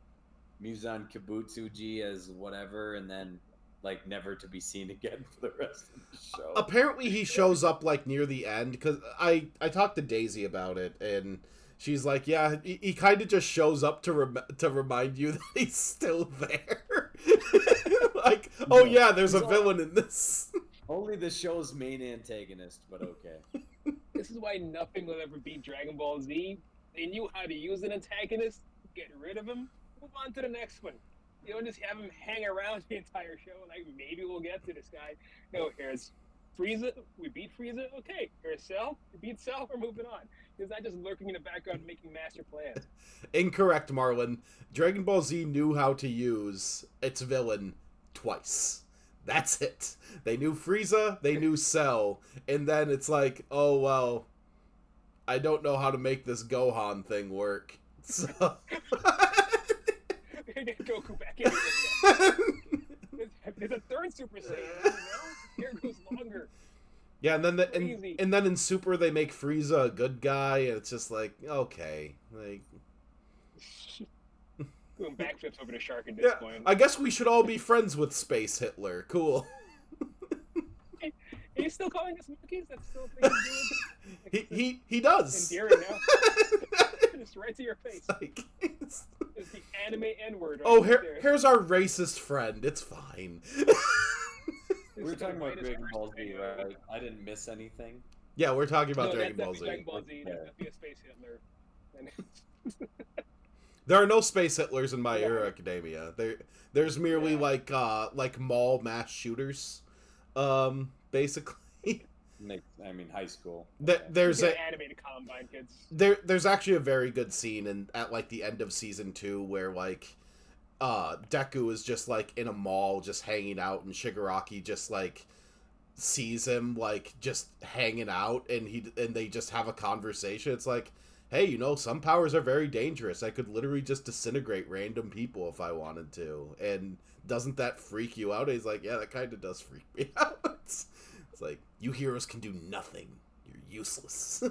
Muzan Kibutsuji as whatever, and then... like never to be seen again for the rest of the show.
Apparently he shows up like near the end, because I talked to Daisy about it, and she's like, yeah, he kind of just shows up to remind you that he's still there. Like, oh yeah, there's a villain in this.
Only the show's main antagonist, but okay.
This is why nothing will ever beat Dragon Ball Z. They knew how to use an antagonist, get rid of him, move on to the next one. You don't just have him hang around the entire show. Like, maybe we'll get to this guy. No, here's Frieza. We beat Frieza. Okay. Here's Cell. We beat Cell. We're moving on. He's not just lurking in the background making master plans.
Incorrect, Marlon. Dragon Ball Z knew how to use its villain twice. That's it. They knew Frieza. They knew Cell. And then it's like, oh, well, I don't know how to make this Gohan thing work. So...
Get Goku back in. There's a third Super Saiyan. You know? Here goes longer.
Yeah, and then and then in Super they make Frieza a good guy, and it's just like, okay, like
doing backflips over the shark at this point.
I guess we should all be friends with Space Hitler. Cool.
Are you still calling us monkeys? That's still a thing you're doing?
He does.
Endearing now. Just right to your face.
Like,
it's the anime N-word.
Right here's our racist friend. It's fine.
We were talking about Dragon Ball Z, right? I didn't miss anything.
Yeah, we're talking about Dragon Ball Z.
Dragon Ball Z. There's definitely a Space Hitler.
There are no Space Hitlers in My Hero Academia. There's merely like mall mass shooters, basically.
I mean, high school.
There's an
animated Combine kids.
There's actually a very good scene at like the end of season 2 where like Deku is just like in a mall just hanging out, and Shigaraki just like sees him like just hanging out, and they just have a conversation. It's like, hey, you know, some powers are very dangerous. I could literally just disintegrate random people if I wanted to. And doesn't that freak you out? And he's like, yeah, that kind of does freak me out. It's like, you heroes can do nothing. You're useless.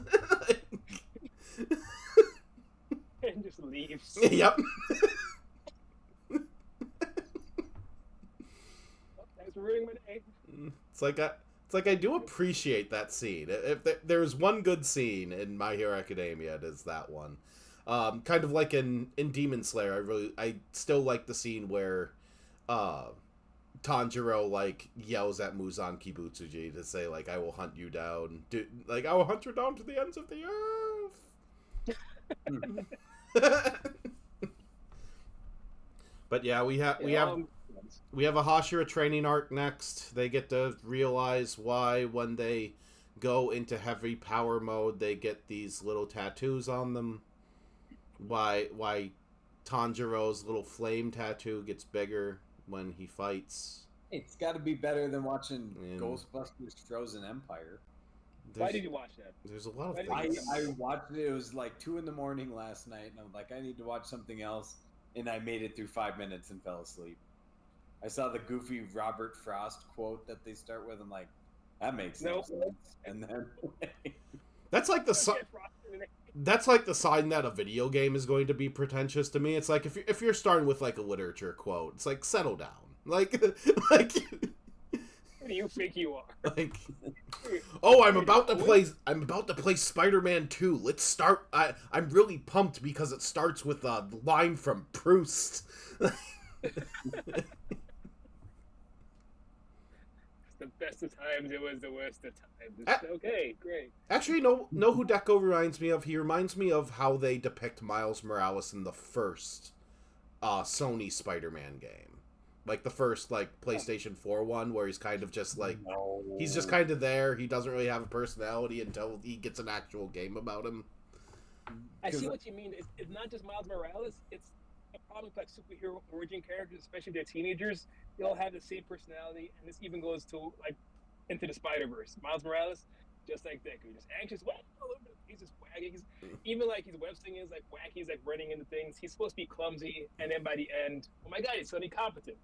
And just leaves.
Yep.
Thanks for ruining my day.
It's like I do appreciate that scene. If there's one good scene in My Hero Academia, it is that one. Kind of like in Demon Slayer, I still like the scene where Tanjiro like yells at Muzan Kibutsuji to say like I will hunt you down, like I will hunt you down to the ends of the earth. But yeah, we have a Hashira training arc next. They get to realize why when they go into heavy power mode they get these little tattoos on them. Why Tanjiro's little flame tattoo gets bigger when he fights.
It's got to be better than watching Ghostbusters Frozen Empire.
Why did you watch that?
There's a lot of things.
I watched it. It was like 2 a.m. last night, and I'm like, I need to watch something else. And I made it through 5 minutes and fell asleep. I saw the goofy Robert Frost quote that they start with. I'm like, that makes no sense. And then
that's like the sign that a video game is going to be pretentious to me. It's like if you're starting with like a literature quote, it's like settle down. Like
who do you think you are?
Like, oh, I'm about to play Spider-Man 2. Let's start. I'm really pumped because it starts with a line from Proust.
It's the best of times. It was the worst of times. Okay, great.
Actually, know who Deco reminds me of? He reminds me of how they depict Miles Morales in the first Sony Spider-Man game. Like the first like PlayStation 4 one where he's kind of just like he's just kind of there. He doesn't really have a personality until he gets an actual game about him.
I see what you mean. It's not just Miles Morales. It's a problem with like superhero origin characters, especially they're teenagers. They all have the same personality, and this even goes to like into the Spider-Verse. Miles Morales, just like Deku, just anxious. He's just wagging. Even like his web thing is like wacky. He's like running into things. He's supposed to be clumsy, and then by the end, oh my god, he's suddenly competent.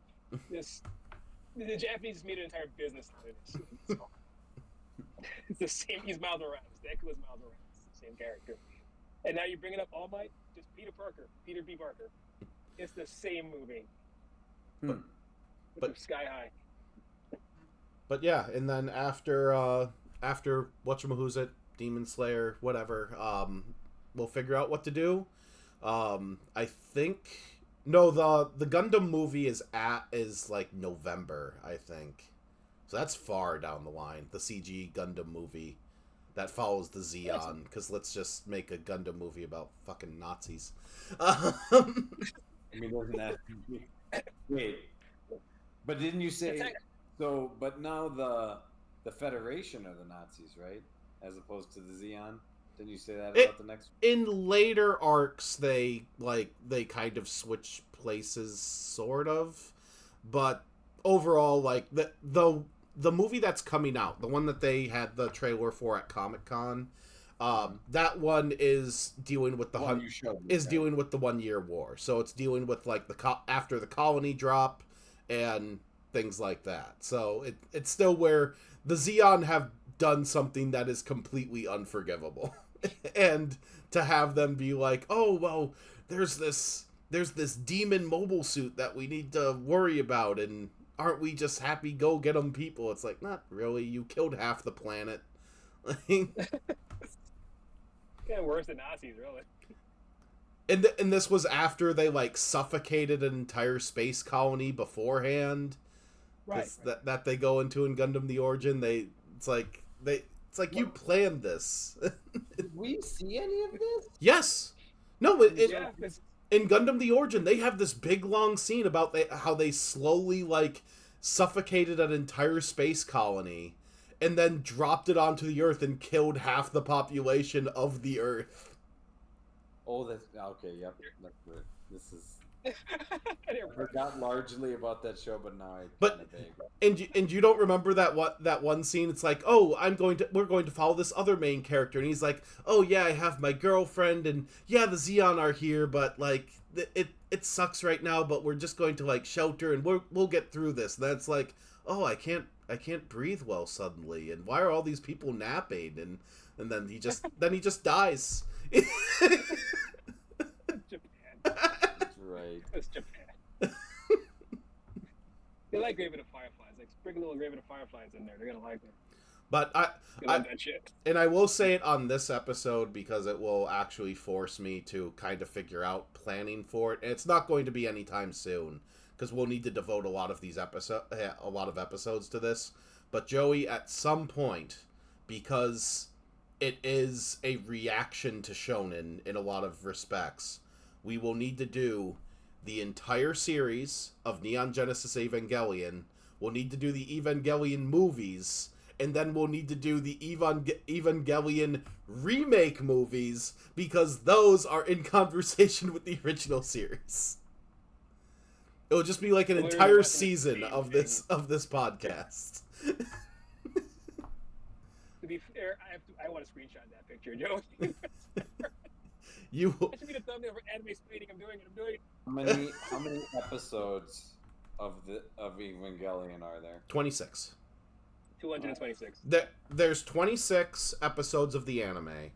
The Japanese made an entire business out of this. So, it's the same. He's Miles Morales. Deku is Miles Morales. It's the same character. And now you're bringing up All Might, just Peter B. Parker. It's the same movie. But Sky High. But
yeah, and then after whatchamahoosit, Demon Slayer, whatever, we'll figure out what to do. I think the Gundam movie is like November, I think. So that's far down the line. The CG Gundam movie that follows the Zeon, because let's just make a Gundam movie about fucking Nazis.
I mean, doesn't that... Wait, but didn't you say so? But now the Federation are the Nazis, right? As opposed to the Zeon. Didn't you say that about the next one?
In later arcs, they kind of switch places, sort of, but overall, like the movie that's coming out, the one that they had the trailer for at Comic-Con, that one is dealing with dealing with the 1 year war. So it's dealing with like after the colony drop and things like that. So it's still where the Zeon have done something that is completely unforgivable. And to have them be like, oh well, there's this demon mobile suit that we need to worry about, and aren't we just happy go get them people? It's like, not really. You killed half the planet.
Kind of worse than Nazis, really.
And this was after they like suffocated an entire space colony beforehand. Right. That they go into in Gundam the Origin. It's like you planned this.
Did we see any of this?
Yes. No. In Gundam the Origin, they have this big long scene about how they slowly like suffocated an entire space colony, and then dropped it onto the Earth and killed half the population of the Earth.
Oh, that's okay. Yep, that's good. This is. I forgot largely about that show, but now
and you don't remember that one scene? It's like, oh, we're going to follow this other main character, and he's like, oh yeah, I have my girlfriend, and yeah, the Zeon are here, but like it sucks right now, but we're just going to like shelter, and we'll get through this. And that's like, oh, I can't breathe well suddenly, and why are all these people napping? And then he just dies.
Right.
It's Japan. They like Graven of Fireflies. Like, sprinkle a little Graven of Fireflies in there. They're gonna like it.
But
that shit.
And I will say it on this episode because it will actually force me to kind of figure out planning for it. And it's not going to be anytime soon because we'll need to devote a lot of episodes to this. But Joey, at some point, because it is a reaction to shonen in a lot of respects, we will need to do the entire series of Neon Genesis Evangelion. We'll need to do the Evangelion movies, and then we'll need to do the Evangelion remake movies, because those are in conversation with the original series. It'll just be like an entire season of this podcast.
To be fair, I want to screenshot that picture, Joe.
You
That should be the thumbnail for Animesplaining. I'm doing it.
How many episodes of Evangelion are there?
26.
226.
There's 26 episodes of the anime.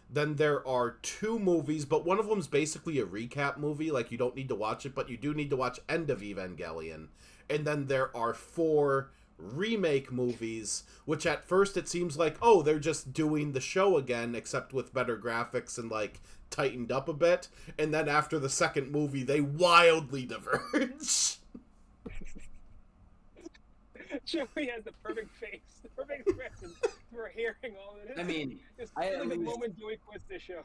Then there are 2 movies, but one of them's basically a recap movie. Like, you don't need to watch it, but you do need to watch End of Evangelion. And then there are 4 remake movies, which at first it seems like, oh, they're just doing the show again, except with better graphics and, like, tightened up a bit. And then after the second movie, they wildly diverge.
Joey has the perfect face, the perfect expression for hearing all of this.
I mean,
it's
I
like the moment Joey quits this show.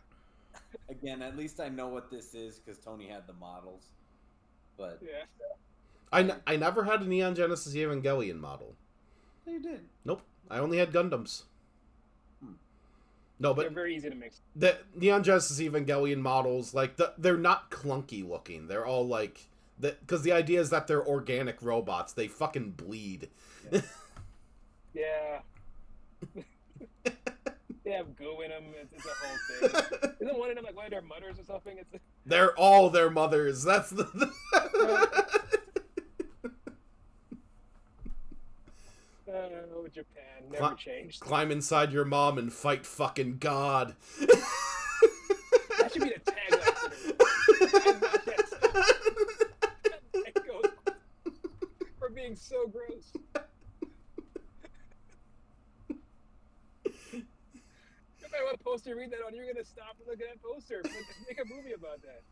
Again, at least I know what this is because Tony had the models. But
Yeah.
I never had a Neon Genesis Evangelion model.
you did.
Nope. I only had Gundams. No,
They're
but
very easy to mix.
the Neon Genesis Evangelion models, like, they're not clunky looking. They're all, like... Because the idea is that they're organic robots. They fucking bleed.
Yeah. They have goo in them. It's a whole thing. Isn't one of them like one of their mothers or something?
They're all their mothers. That's the...
Oh, Japan never changed.
Climb inside your mom and fight fucking God.
That should be the tagline. For being so gross. No matter what poster you read that on, you're gonna stop and look at that poster. Make a movie about that.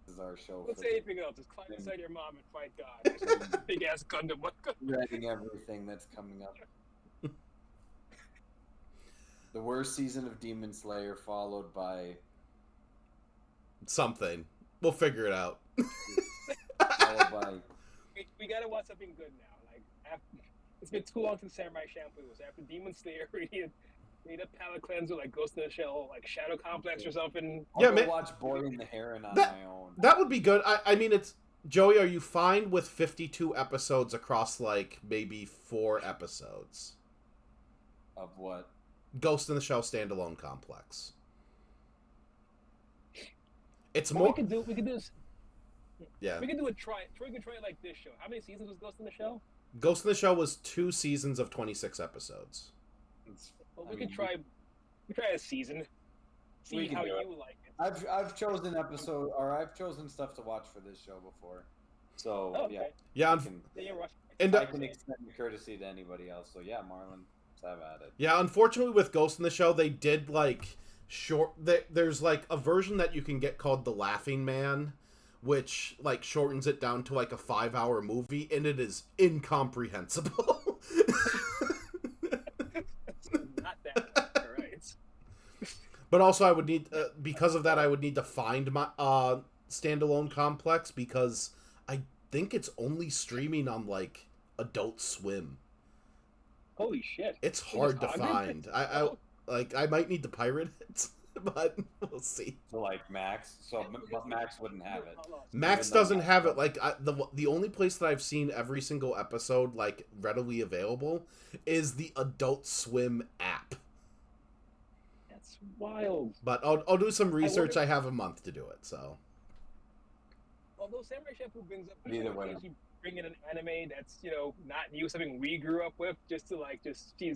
This is our show.
Don't
for
say anything else. Just climb inside your mom and fight God. Big ass Gundam.
writing everything that's coming up. The worst season of Demon Slayer, followed by
Something. We'll figure it out.
We gotta watch something good now. Like it's been too long since Samurai Champloo was. After Demon Slayer, we need a palate cleanser like Ghost in the Shell, like Shadow Complex or something.
I'll go watch Boy and the Heron on my own.
That would be good. I mean, it's... Joey, are you fine with 52 episodes across, like, maybe 4 episodes?
Of what?
Ghost in the Shell standalone complex. It's
What
more...
we could do this.
Yeah.
We could do a try. We could try it like this show. How many seasons was Ghost in the Shell?
Ghost in the Shell was 2 seasons of 26 episodes.
Well, we could try a season. See how you like it.
I've chosen I've chosen stuff to watch for this show before. So
Okay.
Yeah,
I can extend courtesy to anybody else. So yeah, Marlon, let's have at it.
Yeah, unfortunately with Ghost in the Shell, they did, like, there's, like, a version that you can get called The Laughing Man, which, like, shortens it down to, like, a 5-hour movie, and it is incomprehensible.
Not that. All right.
But also, I would need, because of that, I would need to find my standalone complex, because I think it's only streaming on, like, Adult Swim.
Holy shit!
It's hard to find. I might need to pirate it, but we'll see.
So like Max, but Max wouldn't have it.
Max doesn't have it. Like, the only place that I've seen every single episode, like, readily available is the Adult Swim app.
That's wild.
But I'll do some research. I have a month to do it, so.
Although Samurai Champloo brings up,
Either way,
you bring in an anime that's, you know, not new, something we grew up with, just to like just see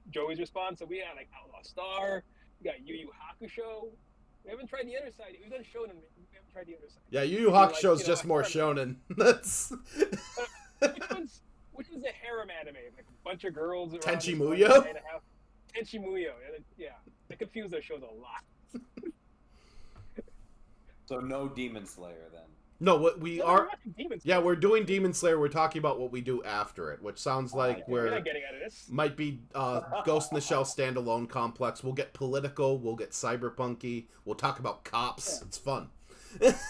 Joey's response. So we had like Outlaw Star, we got Yu Yu Hakusho. We haven't tried the other side. We've done shonen. We haven't tried the other side.
Yeah, Yu Yu Hakusho's just more shonen. That's.
Which was a harem anime, like a bunch of girls.
Tenchi Muyo?
Tenchi Muyo, yeah. They confuse those shows a lot.
So no Demon Slayer then.
No, what we
No,
are.
we're watching Demon
Yeah,
Slayer.
we're doing Demon Slayer. We're talking about what we do after it, which sounds like
Yeah, we're
we're
not getting out of this.
might be Ghost in the Shell standalone complex. We'll get political. We'll get cyberpunky. We'll talk about cops.
Yeah.
It's fun.
Just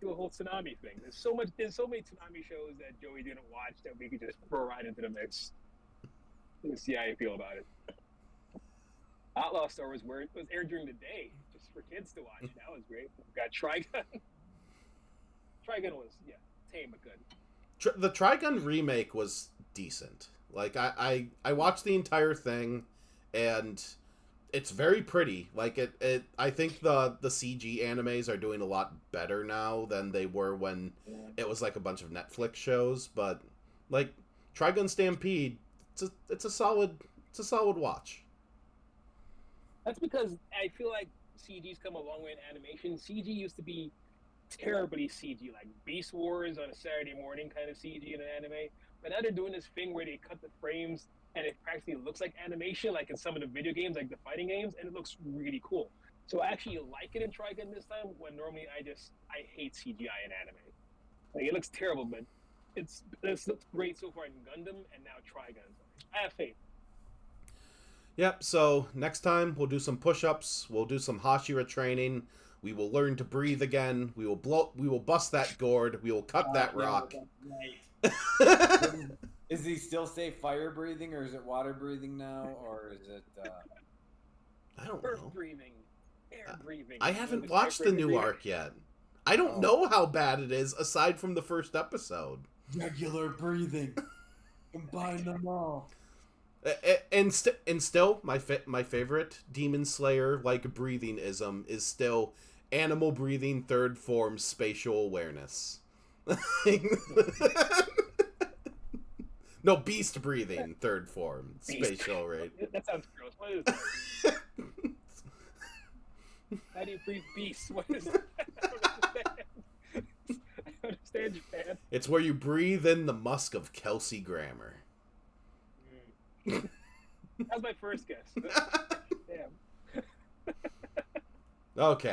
do a whole tsunami thing. There's so many tsunami shows that Joey didn't watch that we could just throw right into the mix. Let's see how you feel about it. Outlaw Star was where it was aired during the day, just for kids to watch. That was great. We got Trigun. Trigun was tame but good.
The Trigun remake was decent. Like I watched the entire thing, and it's very pretty. Like it I think the CG animes are doing a lot better now than they were when it was like a bunch of Netflix shows. But like Trigun Stampede, it's a solid watch.
That's because I feel like CG's come a long way in animation. CG used to be terribly CG, like Beast Wars on a Saturday morning kind of CG in an anime. But now they're doing this thing where they cut the frames and it practically looks like animation, like in some of the video games, like the fighting games, and it looks really cool. So I actually like it in Trigun this time, when normally I hate CGI in anime. Like it looks terrible, but it's looks great so far in Gundam and now Trigun. I have faith.
Yep, so next time we'll do some push-ups, we'll do some Hashira training, we will learn to breathe again, we will bust that gourd, we will cut that rock.
Right. Is he still say fire breathing, or is it water breathing now, or is it
I don't
Earth
know.
breathing, air breathing.
I haven't watched the new arc yet. I don't know how bad it is aside from the first episode.
regular breathing? Combine them all.
And still, my favorite Demon Slayer like breathing ism is still animal breathing third form spatial awareness. No, beast breathing third form spatial rate.
That sounds gross. What is that? How do you breathe beast? What is that? I don't understand. I don't understand, Japan.
It's where you breathe in the musk of Kelsey Grammer.
That was my first guess. Damn.
Okay.